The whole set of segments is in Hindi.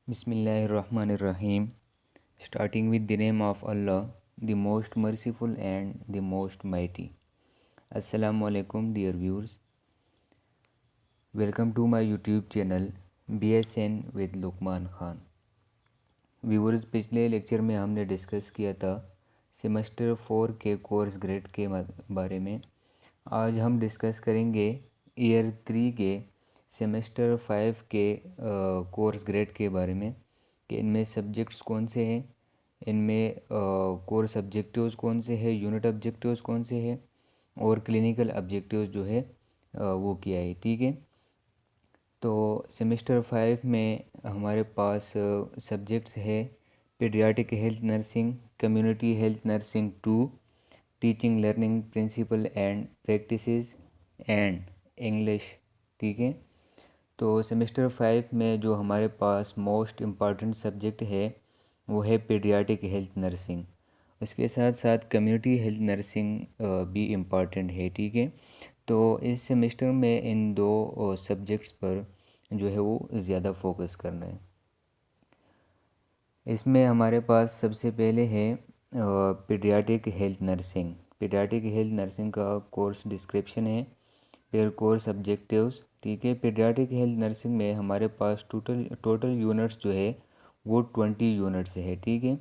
Bismillahirrahmanirrahim. Starting with the name of Allah, the most merciful and the most mighty. Assalamu alaikum, dear viewers. Welcome to my YouTube channel BSN with Lukman Khan. Viewers, पिछले लेक्चर में हमने डिस्कस किया था सेमेस्टर 4 के कोर्स ग्रेड के बारे में. आज हम डिस्कस करेंगे ईयर 3 के सेमेस्टर 5 के कोर्स ग्रेड के बारे में कि इनमें सब्जेक्ट्स कौन से हैं, इनमें कोर्स ऑब्जेक्टिव्स कौन से हैं, यूनिट ऑब्जेक्टिव्स कौन से हैं और क्लिनिकल ऑब्जेक्टिव्स जो है वो क्या है. ठीक है, तो सेमेस्टर 5 में हमारे पास सब्जेक्ट्स है paediatric health nursing, community health nursing 2, teaching learning principle and practices and English. ठीक है, तो सेमेस्टर 5 में जो हमारे पास मोस्ट इम्पॉर्टेंट सब्जेक्ट है वो है पीडियाट्रिक हेल्थ नर्सिंग. उसके साथ साथ कम्युनिटी हेल्थ नर्सिंग भी इम्पॉर्टेंट है. ठीक है, तो इस सेमेस्टर में इन दो सब्जेक्ट्स पर जो है वो ज़्यादा फोकस करना है. इसमें हमारे पास सबसे पहले है paediatric health nursing. Paediatric health nursing का कोर्स डिस्क्रिप्शन है, फिर कोर्स ऑब्जेक्टिव्स. ठीक है, पीडियाट्रिक हेल्थ नर्सिंग में हमारे पास टोटल यूनिट्स जो है वो 20 यूनिट्स है. ठीक है,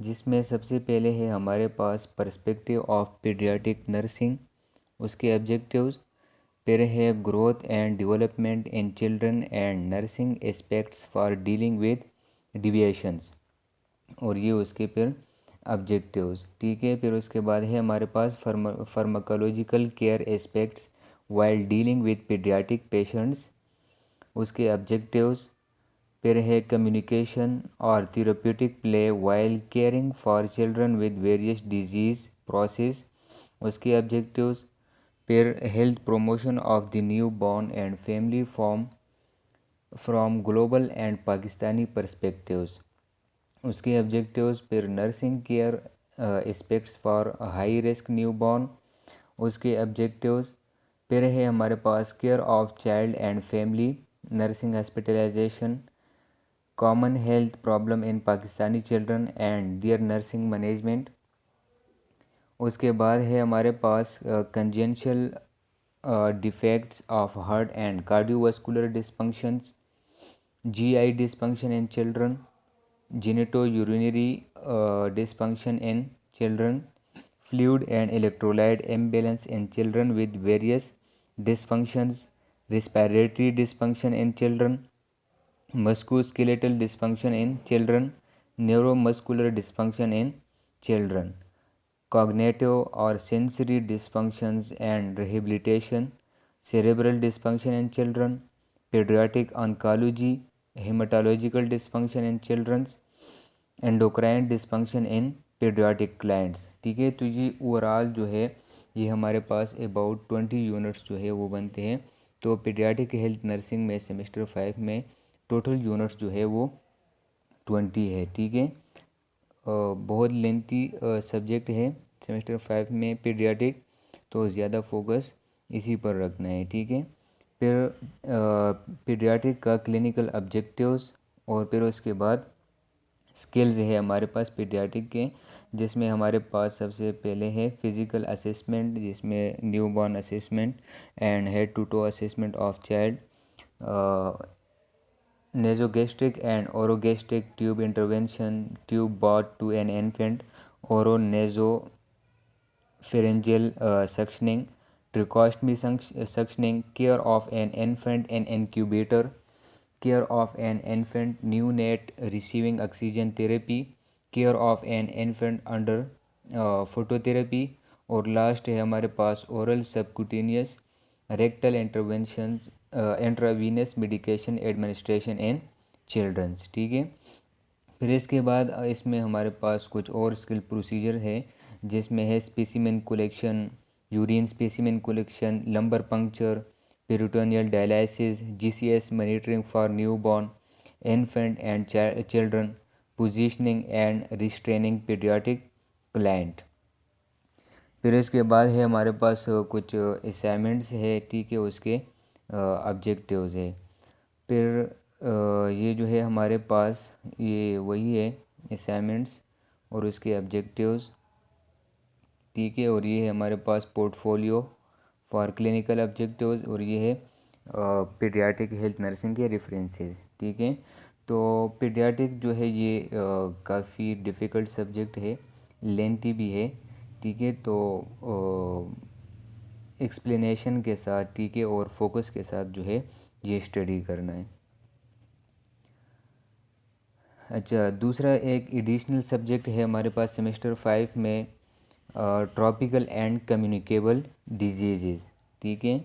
जिसमें सबसे पहले है हमारे पास पर्सपेक्टिव ऑफ पीडियाट्रिक नर्सिंग, उसके ऑब्जेक्टिव्स. फिर है growth and development in children and nursing aspects for dealing with deviations, और ये उसके फिर ऑब्जेक्टिव्स. ठीक है, फिर उसके बाद है हमारे पास pharmacological care aspects while dealing with pediatric patients, उसके ऑब्जेक्टिव्स. फिर है कम्युनिकेशन और therapeutic play while caring for children with various disease process, उसके ऑब्जेक्टिव्स. फिर health promotion of the newborn and family from global and Pakistani perspectives, उसके ऑब्जेक्टिव्स. फिर nursing care aspects for high risk newborn, उसके ऑब्जेक्टिव्स. फिर है हमारे पास care of child and family, nursing hospitalization, common health problem in Pakistani children and their nursing management. उसके बाद है हमारे पास congenital defects of heart and cardiovascular dysfunctions, GI dysfunction in children, genitourinary dysfunction in children, fluid and electrolyte imbalance in children with various dysfunctions, respiratory dysfunction in children, musculoskeletal dysfunction in children, neuromuscular dysfunction in children, cognitive or sensory dysfunctions and rehabilitation, cerebral dysfunction in children, pediatric oncology, hematological dysfunction in children, endocrine dysfunction in pediatric clients. ठीक है, तो ये ओवरऑल जो है ये हमारे पास अबाउट 20 यूनिट्स जो है वो बनते हैं. तो पीडियाट्रिक हेल्थ नर्सिंग में सेमेस्टर 5 में टोटल यूनिट्स जो है वो 20 है. ठीक है, बहुत लेंथी सब्जेक्ट है सेमेस्टर 5 में पीडियाट्रिक, तो ज़्यादा फोकस इसी पर रखना है. ठीक है, फिर पीडियाट्रिक का क्लिनिकल ऑब्जेक्टिव्स और फिर उसके बाद स्किल्स है हमारे पास पीडियाट्रिक के, जिसमें हमारे पास सबसे पहले है फिज़िकल असेसमेंट, जिसमें newborn assessment and head to toe assessment of child, nasogastric and orogastric tube intervention, tube brought to an infant, oronasopharyngeal suctioning, tracheostomy suctioning, care of an infant in incubator, care of an infant neonate receiving oxygen therapy, care of an infant under phototherapy, और लास्ट है हमारे पास oral subcutaneous rectal interventions intravenous medication administration in childrens. ठीक है, फिर इसके बाद इसमें हमारे पास कुछ और स्किल प्रोसीजर है, जिसमें है specimen collection, urine specimen collection, lumbar puncture, peritoneal dialysis, GCS monitoring for new born infant and children, positioning and restraining paediatric client. फिर इसके बाद है हमारे पास कुछ असाइनमेंट्स है. ठीक है, उसके ऑब्जेक्टिव्स है. फिर ये जो है हमारे पास ये वही है असाइनमेंट्स और उसके ऑब्जेक्टिव्स, ठीक है। और ये है हमारे पास पोर्टफोलियो फॉर क्लिनिकल ऑब्जेक्टिव्स, और ये है पीडियाट्रिक हेल्थ नर्सिंग के रेफरेंसेस, ठीक है। तो पीडियाट्रिक जो है ये काफ़ी डिफ़िकल्ट सब्जेक्ट है, लेंथी भी है, ठीक है। तो एक्सप्लेनेशन के साथ, ठीक है, और फोकस के साथ जो है ये स्टडी करना है। अच्छा, दूसरा एक एडिशनल सब्जेक्ट है हमारे पास सेमेस्टर 5 में, ट्रॉपिकल एंड कम्युनिकेबल डिजीज़, ठीक है।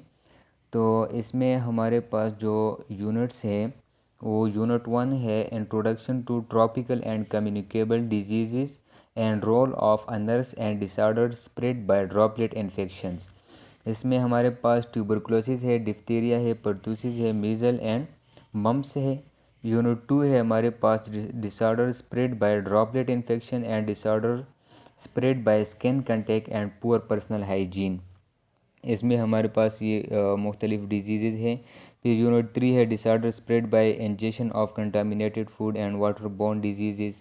तो इसमें हमारे पास जो यूनिट्स है वो यूनिट 1 है introduction to tropical and communicable disease and role of a nurse and disorders spread by droplet infections. इसमें हमारे पास ट्यूबरकुलोसिस है, डिप्थीरिया है, परटूसिस है, मीज़ल एंड मम्प्स है। यूनिट 2 है हमारे पास disorder spread by droplet infection and disorder spread by skin contact and poor personal hygiene. इसमें हमारे पास ये मुख्तलिफ डिजीज़ हैं। फिर यूनिट 3 है disorder spread by injection of contaminated food and waterborne disease.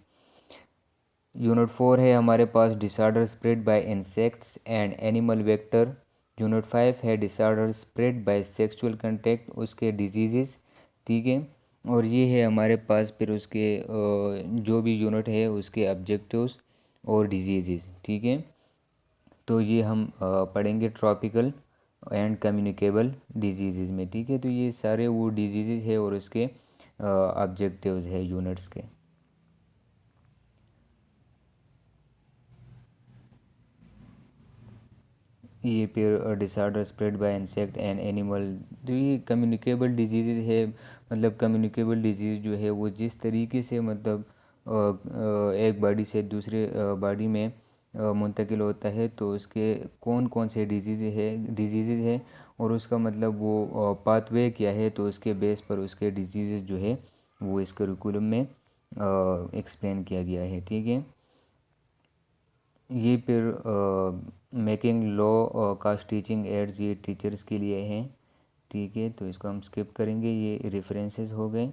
Unit 4 है हमारे पास disorder spread by insects and animal vector. Unit 5 है disorder spread by sexual contact, उसके डिजीज़, ठीक है। और ये है हमारे पास फिर उसके जो भी यूनिट है उसके ऑब्जेक्टिव्स और डिजीज़, ठीक है। तो ये हम पढ़ेंगे ट्रॉपिकल एंड कम्युनिकेबल डिजीज़ में, ठीक है। तो ये सारे वो डिजीज़ है और उसके ऑब्जेक्टिव्स है यूनिट्स के। ये फिर disorder spread bye insect and animal. तो ये कम्युनिकेबल डिजीज़ है, मतलब कम्युनिकेबल डिजीज़ जो है वो जिस तरीके से मतलब एक बॉडी से दूसरे बॉडी में मुंतकिल होता है, तो उसके कौन कौन से डिजीज़ है और उसका मतलब वो पाथवे क्या है, तो उसके बेस पर उसके डिजीज़ जो है वो इस करिकुलम में एक्सप्लेन किया गया है, ठीक है। ये फिर making low cost teaching aids, ये टीचर्स के लिए हैं, ठीक है। तो इसको हम स्किप करेंगे, ये रेफरेंसेस हो गए।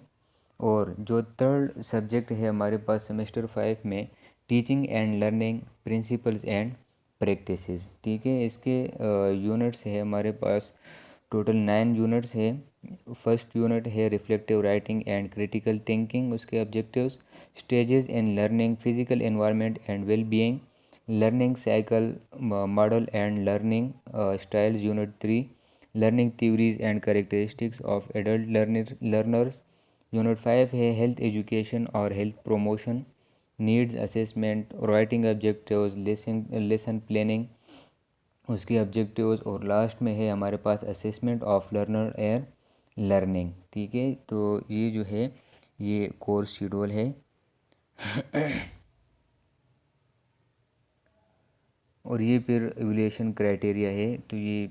और जो थर्ड सब्जेक्ट है हमारे पास सेमेस्टर 5 में, teaching and learning principles and practices, ठीक है। इसके यूनिट्स है हमारे पास टोटल 9 यूनिट्स है। फर्स्ट यूनिट है reflective writing and critical thinking, उसके objectives stages in learning, physical environment and well being, learning cycle model and learning styles. Unit 3 learning theories and characteristics of adult learners. Unit 5 है हेल्थ एजुकेशन और health promotion, needs assessment, writing objectives, lesson planning, उसके ऑब्जेक्टिव्स। और लास्ट में है हमारे पास assessment of learner air learning, ठीक है। तो ये जो है ये कोर्स शेड्यूल है। और ये फिर एवोल्यूशन क्राइटेरिया है, तो ये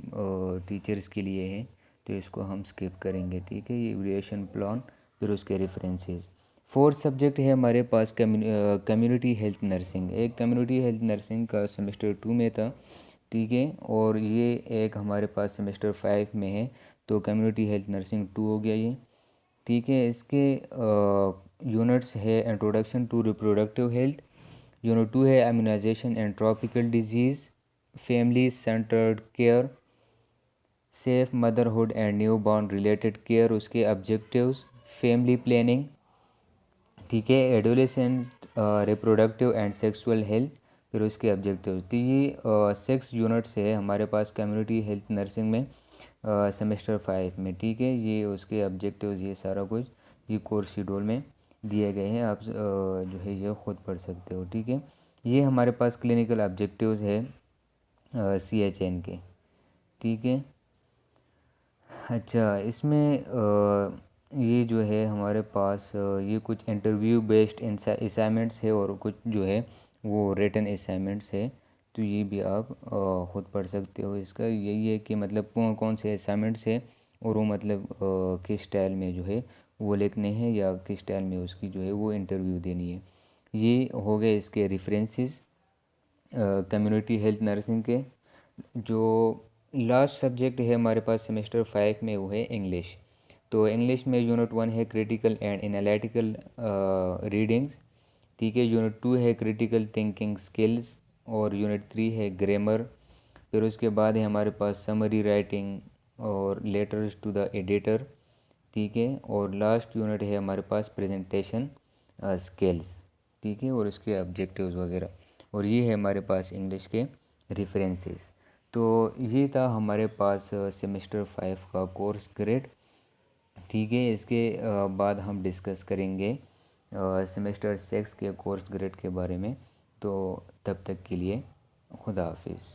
टीचर्स के लिए है, तो इसको हम स्किप करेंगे, ठीक है। ये एवोल्यूशन प्लान, फिर उसके रेफरेंसेस। फोर्थ सब्जेक्ट है हमारे पास कम्युनिटी हेल्थ नर्सिंग। एक कम्युनिटी हेल्थ नर्सिंग का सेमेस्टर 2 में था, ठीक है। और ये एक हमारे पास सेमेस्टर 5 में है, तो कम्युनिटी हेल्थ नर्सिंग 2 हो गया ये, ठीक है। इसके यूनिट्स है introduction to reproductive health. Unit 2 है immunisation and tropical disease, family centred care, safe motherhood and newborn related care, उसके ऑब्जेक्टिव्स फैमिली प्लानिंग, ठीक है। Adolescent reproductive and sexual health, फिर उसके ऑब्जेक्टिव्स। तो ये 6 यूनिट्स है हमारे पास कम्युनिटी हेल्थ नर्सिंग में सेमेस्टर 5 में, ठीक है। ये उसके ऑब्जेक्टिव्स, ये सारा कुछ ये कोर्स शेड्यूल में दिए गए हैं, आप जो है ये ख़ुद पढ़ सकते हो, ठीक है। ये हमारे पास क्लिनिकल ऑब्जेक्टिव्स है CHN के, ठीक है। अच्छा, इसमें ये जो है हमारे पास ये कुछ इंटरव्यू बेस्ड असाइनमेंट्स है और कुछ जो है वो रिटन असाइनमेंट्स है, तो ये भी आप ख़ुद पढ़ सकते हो। इसका यही है कि मतलब कौन कौन से असाइनमेंट्स है और वो मतलब किस स्टाइल में जो है वो लिखने हैं या किस स्टाइल में उसकी जो है वो इंटरव्यू देनी है। ये हो गए इसके रेफरेंसेस कम्युनिटी हेल्थ नर्सिंग के। जो लास्ट सब्जेक्ट है हमारे पास सेमेस्टर 5 में वो है इंग्लिश। तो इंग्लिश में यूनिट 1 है क्रिटिकल एंड एनालिटिकल रीडिंग्स, ठीक है। यूनिट 2 है क्रिटिकल थिंकिंग स्किल्स, और यूनिट 3 है ग्रामर। फिर उसके बाद है हमारे पास समरी राइटिंग और लेटर्स टू द एडिटर, ठीक है। और लास्ट यूनिट है हमारे पास प्रेजेंटेशन स्किल्स, ठीक है, और इसके ऑब्जेक्टिव्स वगैरह। और ये है हमारे पास इंग्लिश के रेफरेंसेस। तो ये था हमारे पास सेमेस्टर 5 का कोर्स ग्रेड, ठीक है। इसके बाद हम डिस्कस करेंगे सेमेस्टर 6 के कोर्स ग्रेड के बारे में। तो तब तक के लिए खुदा हाफिज़।